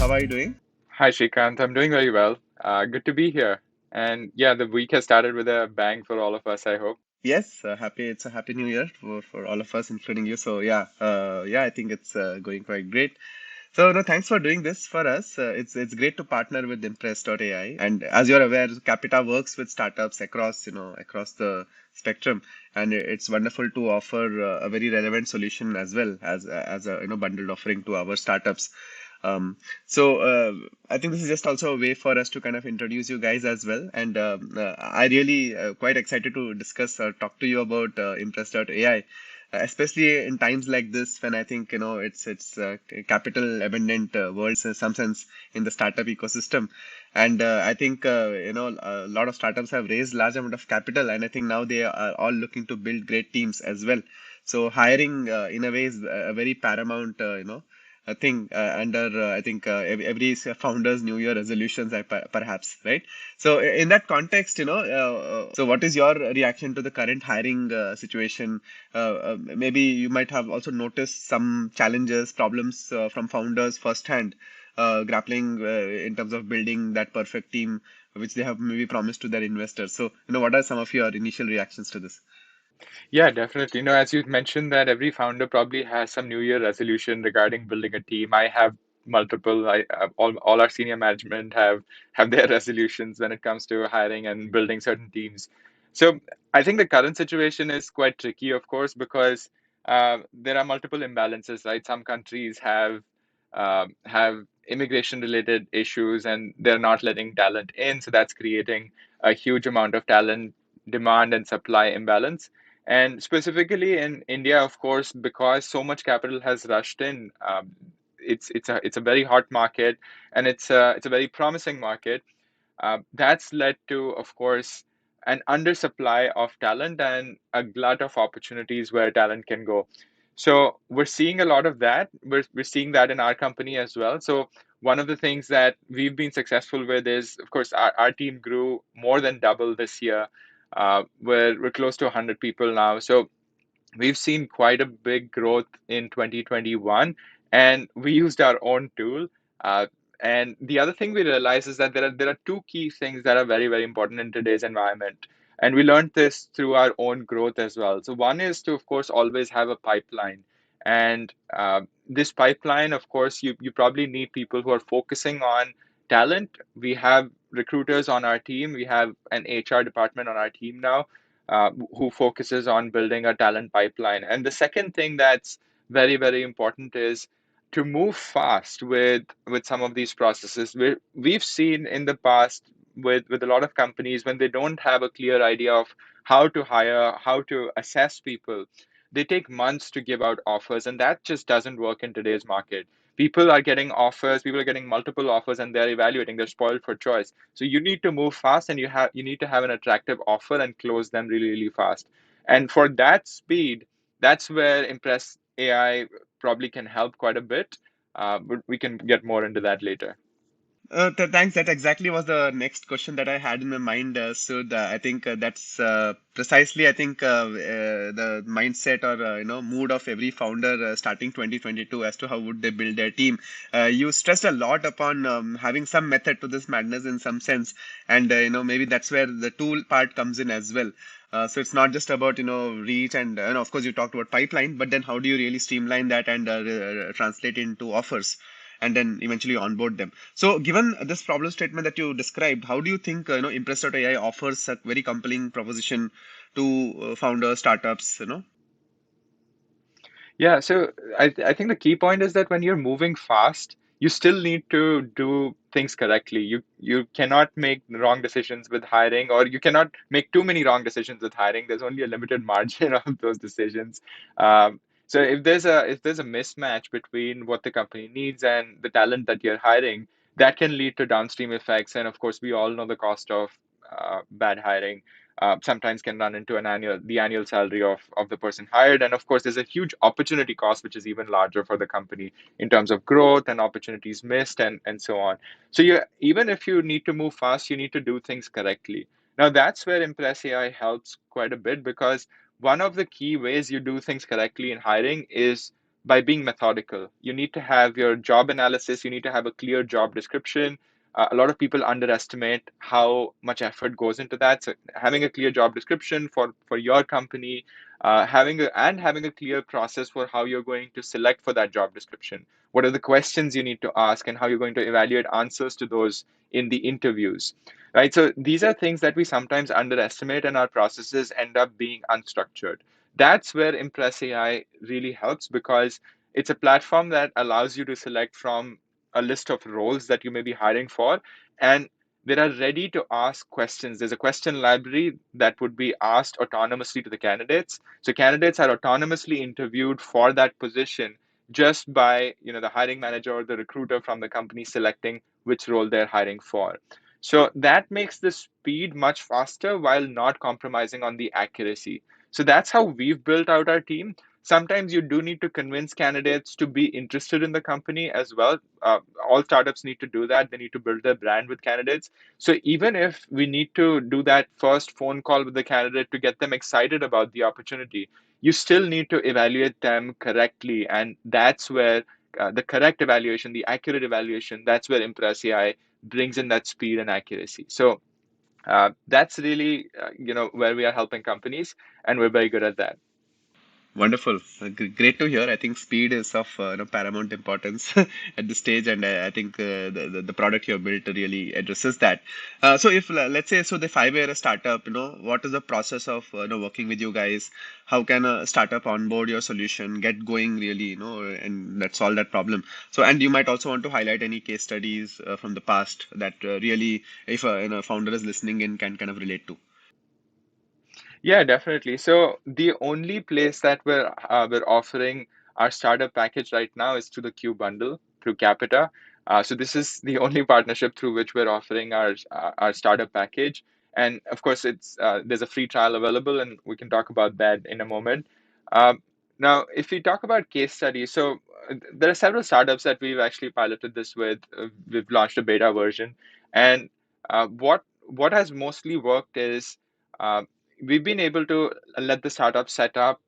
How are you doing? Hi, Srikanth. I'm doing very well. Good to be here. And yeah, the week has started with a bang for all of us, I hope. Yes, happy. It's a happy new year for all of us, including you. So yeah, I think it's going quite great. So no, thanks for doing this for us. It's great to partner with impress.ai. And as you're aware, Capita works with startups across across the spectrum, and it's wonderful to offer a very relevant solution as well as a bundled offering to our startups. Um, so I think this is just also a way for us to kind of introduce you guys as well. And I really quite excited to discuss or talk to you about impress.ai, especially in times like this when I think it's capital abundant world in some sense in the startup ecosystem. And I think a lot of startups have raised large amount of capital, and I think now they are all looking to build great teams as well. So hiring in a way is a very paramount a thing under I think every founder's New Year resolutions, perhaps, right? So in that context, so what is your reaction to the current hiring situation? Maybe you might have also noticed some challenges, problems from founders firsthand, grappling in terms of building that perfect team, which they have maybe promised to their investors. So, what are some of your initial reactions to this? Yeah, definitely. As you mentioned that every founder probably has some New Year resolution regarding building a team. I have multiple. All our senior management have their resolutions when it comes to hiring and building certain teams. So I think the current situation is quite tricky, of course, because there are multiple imbalances, right? Some countries have immigration related issues and they're not letting talent in, so that's creating a huge amount of talent demand and supply imbalance. And specifically in India, of course, because so much capital has rushed in, it's a very hot market, and it's a very promising market. That's led to, of course, an undersupply of talent and a glut of opportunities where talent can go. So we're seeing a lot of that. We're seeing that in our company as well. So one of the things that we've been successful with is, of course, our team grew more than double this year. We're close to 100 people now. So we've seen quite a big growth in 2021, and we used our own tool. Uh, and the other thing we realized is that there are two key things that are very, very important in today's environment. And we learned this through our own growth as well. So one is to, of course, always have a pipeline. And this pipeline, of course, you probably need people who are focusing on talent. We have recruiters on our team. We have an HR department on our team now who focuses on building a talent pipeline. And the second thing that's very, very important is to move fast with some of these processes. We've seen in the past with a lot of companies when they don't have a clear idea of how to hire, how to assess people, they take months to give out offers, and that just doesn't work in today's market. People are getting offers, people are getting multiple offers, and they're evaluating, they're spoiled for choice. So you need to move fast, and you need to have an attractive offer and close them really, really fast. And for that speed, that's where Impress AI probably can help quite a bit. But we can get more into that later. Thanks. That exactly was the next question that I had in my mind. I think that's precisely, I think, the mindset or mood of every founder starting 2022 as to how would they build their team. You stressed a lot upon having some method to this madness in some sense, and maybe that's where the tool part comes in as well. So it's not just about reach and of course you talked about pipeline, but then how do you really streamline that and translate into offers? And then eventually onboard them. So, given this problem statement that you described, how do you think Impress.ai offers a very compelling proposition to founders, startups? Yeah, so I think the key point is that when you're moving fast, you still need to do things correctly. You cannot make wrong decisions with hiring, or you cannot make too many wrong decisions with hiring. There's only a limited margin of those decisions. So if there's a mismatch between what the company needs and the talent that you're hiring, that can lead to downstream effects. And of course, we all know the cost of bad hiring sometimes can run into the annual salary of the person hired. And of course, there's a huge opportunity cost, which is even larger for the company in terms of growth and opportunities missed and so on. So even if you need to move fast, you need to do things correctly. Now, that's where Impress AI helps quite a bit because one of the key ways you do things correctly in hiring is by being methodical. You need to have your job analysis, you need to have a clear job description. A lot of people underestimate how much effort goes into that. So having a clear job description for your company, having a clear process for how you're going to select for that job description. What are the questions you need to ask, and how you're going to evaluate answers to those in the interviews, right? So these are things that we sometimes underestimate, and our processes end up being unstructured. That's where Impress AI really helps, because it's a platform that allows you to select from a list of roles that you may be hiring for, and there are ready to ask questions. There's a question library that would be asked autonomously to the candidates. So candidates are autonomously interviewed for that position just by, the hiring manager or the recruiter from the company selecting which role they're hiring for. So that makes the speed much faster while not compromising on the accuracy. So that's how we've built out our team. Sometimes you do need to convince candidates to be interested in the company as well. All startups need to do that. They need to build their brand with candidates. So even if we need to do that first phone call with the candidate to get them excited about the opportunity, you still need to evaluate them correctly. And that's where the correct evaluation, the accurate evaluation, that's where Impress AI brings in that speed and accuracy. So that's really where we are helping companies, and we're very good at that. Wonderful. Great to hear. I think speed is of paramount importance at this stage, and I think the product you have built really addresses that. So if let's say so the 5 year startup, what is the process of working with you guys? How can a startup onboard your solution, get going really, and that solve that problem? So and you might also want to highlight any case studies from the past that really, if a founder is listening in, can kind of relate to. Yeah, definitely. So the only place that we're offering our startup package right now is through the Q bundle through Capita. So this is the only partnership through which we're offering our startup package. And of course, it's there's a free trial available, and we can talk about that in a moment. Um, Now, if we talk about case studies, so there are several startups that we've actually piloted this with. We've launched a beta version, and what has mostly worked is we've been able to let the startup set up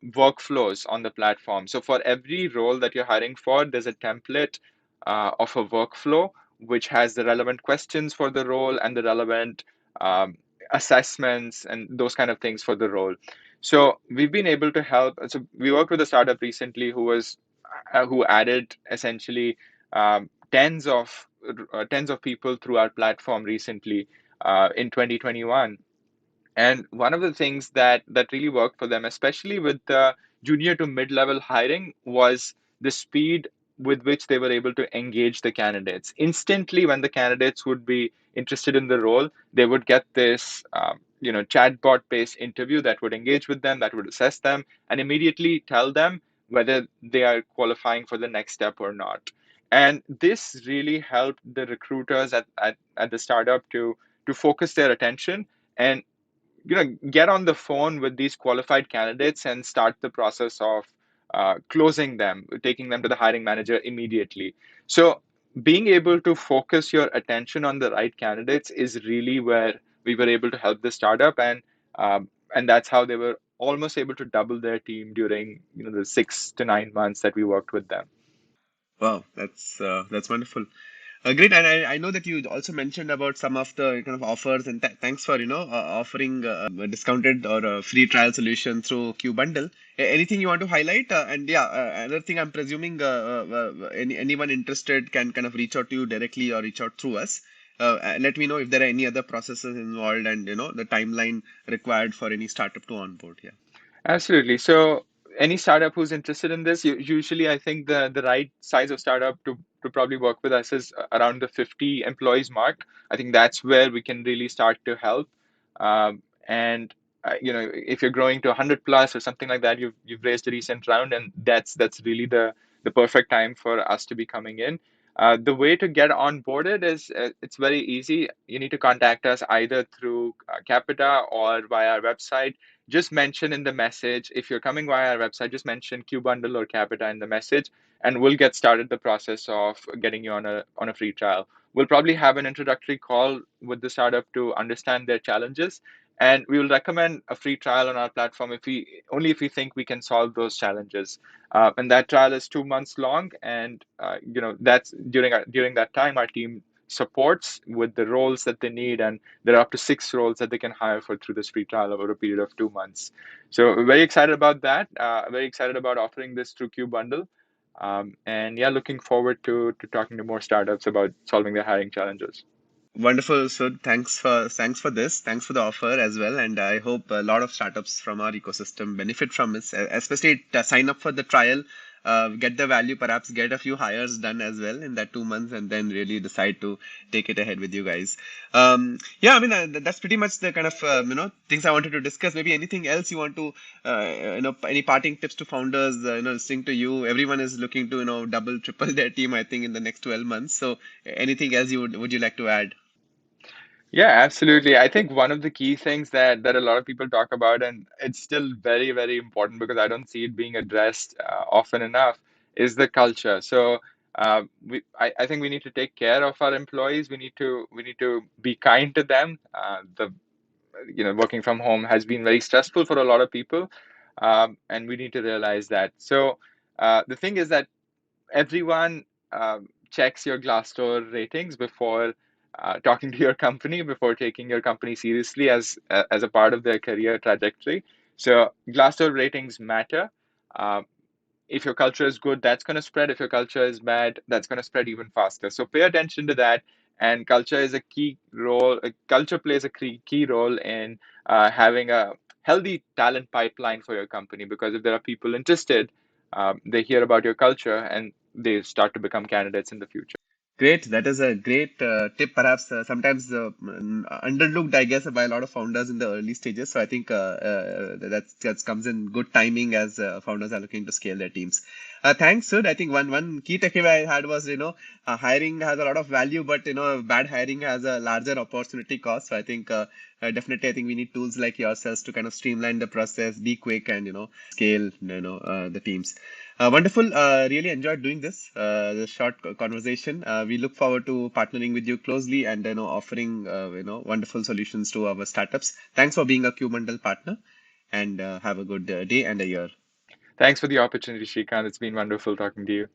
workflows on the platform. So for every role that you're hiring for, there's a template of a workflow which has the relevant questions for the role and the relevant um, assessments and those kind of things for the role. So we've been able to help. So we worked with a startup recently who added essentially tens of people through our platform recently in 2021. And one of the things that really worked for them, especially with the junior to mid-level hiring, was the speed with which they were able to engage the candidates. Instantly, when the candidates would be interested in the role, they would get this chatbot-based interview that would engage with them, that would assess them, and immediately tell them whether they are qualifying for the next step or not. And this really helped the recruiters at the startup to focus their attention and get on the phone with these qualified candidates and start the process of closing them, taking them to the hiring manager immediately. So being able to focus your attention on the right candidates is really where we were able to help the startup, and that's how they were almost able to double their team during the 6 to 9 months that we worked with them. Wow, that's wonderful. Great, and I know that you also mentioned about some of the kind of offers, and thanks for offering a discounted or a free trial solution through Q Bundle. Anything you want to highlight? And yeah, another thing I'm presuming anyone interested can kind of reach out to you directly or reach out through us. Let me know if there are any other processes involved and the timeline required for any startup to onboard. Yeah. Absolutely. So any startup who's interested in this, usually I think the right size of startup to probably work with us is around the 50 employees mark. I think that's where we can really start to help. And if you're growing to 100 plus or something like that, you've raised a recent round, and that's really the perfect time for us to be coming in. The way to get onboarded is it's very easy. You need to contact us either through Capita or via our website. Just mention in the message, if you're coming via our website, just mention Q Bundle or Capita in the message, and we'll get started the process of getting you on a free trial. We'll probably have an introductory call with the startup to understand their challenges, And we will recommend a free trial on our platform if we think we can solve those challenges. And that trial is 2 months long, and that's during that time our team supports with the roles that they need, and there are up to 6 roles that they can hire for through this free trial over a period of 2 months. So we're very excited about that. Very excited about offering this through Q Bundle. And yeah, looking forward to talking to more startups about solving their hiring challenges. Wonderful. So thanks for this. Thanks for the offer as well. And I hope a lot of startups from our ecosystem benefit from it, especially sign up for the trial, get the value, perhaps get a few hires done as well in that 2 months, and then really decide to take it ahead with you guys. Yeah, I mean that's pretty much the kind of things I wanted to discuss. Maybe anything else you want to any parting tips to founders, listening to you. Everyone is looking to double, triple their team, I think, in the next 12 months. So anything else would you like to add? Yeah, absolutely. I think one of the key things that a lot of people talk about, and it's still very, very important because I don't see it being addressed often enough, is the culture. So I think we need to take care of our employees. We need to be kind to them. The working from home has been very stressful for a lot of people, and we need to realize that. So the thing is that everyone checks your Glassdoor ratings before talking to your company, before taking your company seriously as a part of their career trajectory. So Glassdoor ratings matter. Uh, if your culture is good, that's going to spread. If your culture is bad, that's going to spread even faster. So pay attention to that. And culture is a key role. Culture plays a key role in having a healthy talent pipeline for your company. Because if there are people interested, they hear about your culture and they start to become candidates in the future. Great. That is a great tip, perhaps sometimes underlooked, I guess, by a lot of founders in the early stages. So I think that comes in good timing as founders are looking to scale their teams. Thanks, Sud. I think one key takeaway I had was, hiring has a lot of value, but bad hiring has a larger opportunity cost. So I think definitely, I think we need tools like yourselves to kind of streamline the process, be quick, and scale, the teams. Wonderful. Really enjoyed doing this short conversation. We look forward to partnering with you closely and offering wonderful solutions to our startups. Thanks for being a Qbundle partner, and have a good day and a year. Thanks for the opportunity, Srikanth. It's been wonderful talking to you.